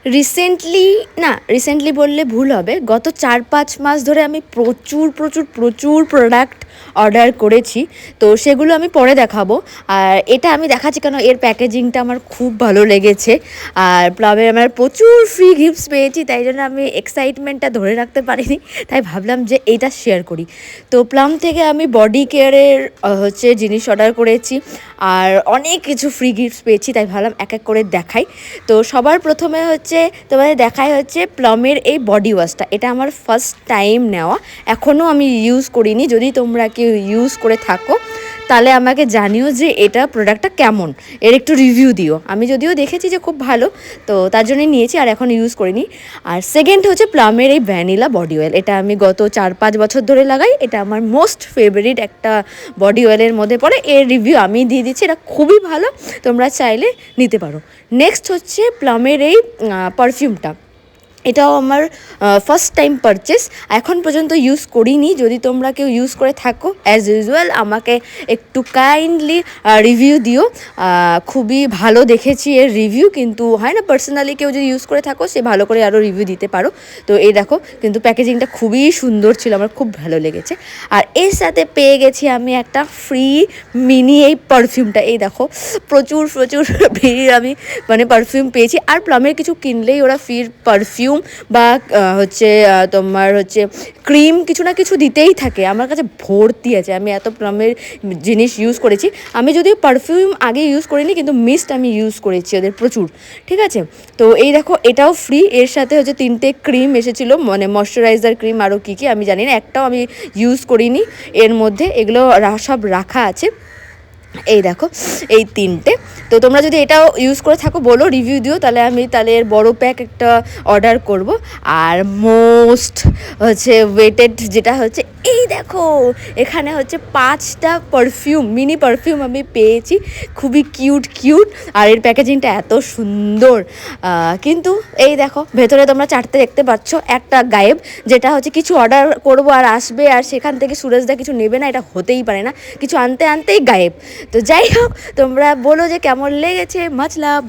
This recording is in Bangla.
রিসেন্টলি বললে ভুল হবে, গত 4-5 মাস ধরে আমি প্রচুর প্রচুর প্রচুর প্রোডাক্ট অর্ডার করেছি। তো সেগুলো আমি পরে দেখাবো। আর এটা আমি দেখাচ্ছি কেন, এর প্যাকেজিংটা আমার খুব ভালো লেগেছে। আর প্লামের আমার প্রচুর ফ্রি গিফটস পেয়েছি, তাই জন্য আমি এক্সাইটমেন্টটা ধরে রাখতে পারিনি, তাই ভাবলাম যে এইটা শেয়ার করি। তো প্লাম থেকে আমি বডি কেয়ারের জিনিস অর্ডার করেছি, আর অনেক কিছু ফ্রি গিফটস পেয়েছি, তাই ভাবলাম এক এক করে দেখাই। তো সবার প্রথমে তোমাদের দেখাই প্লামের এই বডি ওয়াশটা। এটা আমার ফার্স্ট টাইম নেওয়া, এখনও আমি ইউজ করিনি। যদি তোমরা কেউ ইউজ করে থাকো তাহলে আমাকে জানিও যে এটা প্রোডাক্টটা কেমন, এর একটু রিভিউ দিও। আমি যদিও দেখেছি যে খুব ভালো, তো তার জন্যই নিয়েছি, আর এখন ইউজ করিনি। আর সেকেন্ড প্লামের এই ভ্যানিলা বডি অয়েল। এটা আমি গত 4-5 বছর ধরে লাগাই, এটা আমার মোস্ট ফেভারিট একটা বডি অয়েলের মধ্যে পড়ে। এর রিভিউ আমি দিয়ে দিচ্ছি, এটা খুবই ভালো, তোমরা চাইলে নিতে পারো। নেক্সট প্লামের এই পারফিউমটা। এটাও আমার ফার্স্ট টাইম পারচেস, এখন পর্যন্ত ইউজ করিনি। যদি তোমরা কেউ ইউজ করে থাকো অ্যাজ ইউজুয়াল আমাকে একটু কাইন্ডলি রিভিউ দিও। খুবই ভালো দেখেছি এর রিভিউ, কিন্তু হয় না পার্সোনালি কেউ যদি ইউজ করে থাকো সে ভালো করে আরও রিভিউ দিতে পারো। তো এই দেখো, কিন্তু প্যাকেজিংটা খুবই সুন্দর ছিল, আমার খুব ভালো লেগেছে। আর এর সাথে পেয়ে গেছি আমি একটা ফ্রি মিনি এই পারফিউমটা। এই দেখো, প্রচুর প্রচুর ফ্রি আমি পারফিউম পেয়েছি। আর প্লামের কিছু কিনলেই ওরা ফ্রি পারফিউম বা তোমার ক্রিম কিছু না কিছু দিতেই থাকে। আমার কাছে ভর্তি আছে, আমি এত প্লামের জিনিস ইউজ করেছি। আমি যদিও পারফিউম আগে ইউজ করিনি, কিন্তু মিস্ট আমি ইউজ করেছি ওদের প্রচুর। ঠিক আছে, তো এই দেখো, এটাও ফ্রি। এর সাথে 3টে ক্রিম এসেছিলো, ময়শ্চারাইজার ক্রিম, আরও কী কী আমি জানি না, একটাও আমি ইউজ করিনি এর মধ্যে। এগুলো সব রাখা আছে, এই দেখো এই 3টে। তো তোমরা যদি এটাও ইউজ করে থাকো বলো, রিভিউ দিও, তাহলে আমি এর বড় প্যাক একটা অর্ডার করব। আর মোস্ট ওয়েটেড যেটা এই দেখো, এখানে 5টা পারফিউম, মিনি পারফিউম আমি পেয়েছি, খুবই কিউট। আর এর প্যাকেজিংটা এত সুন্দর। কিন্তু এই দেখো, ভেতরে তোমরা 4টে দেখতে পাচ্ছ, একটা গায়েব, যেটা কিছু অর্ডার করবো আর আসবে, আর সেখান থেকে সুরজদা কিছু নেবে না, এটা হতেই পারে না, কিছু আনতেই গায়েব। তো যাই হোক, তোমরা বলো যে কেমন লেগেছে। মাছ লাভ।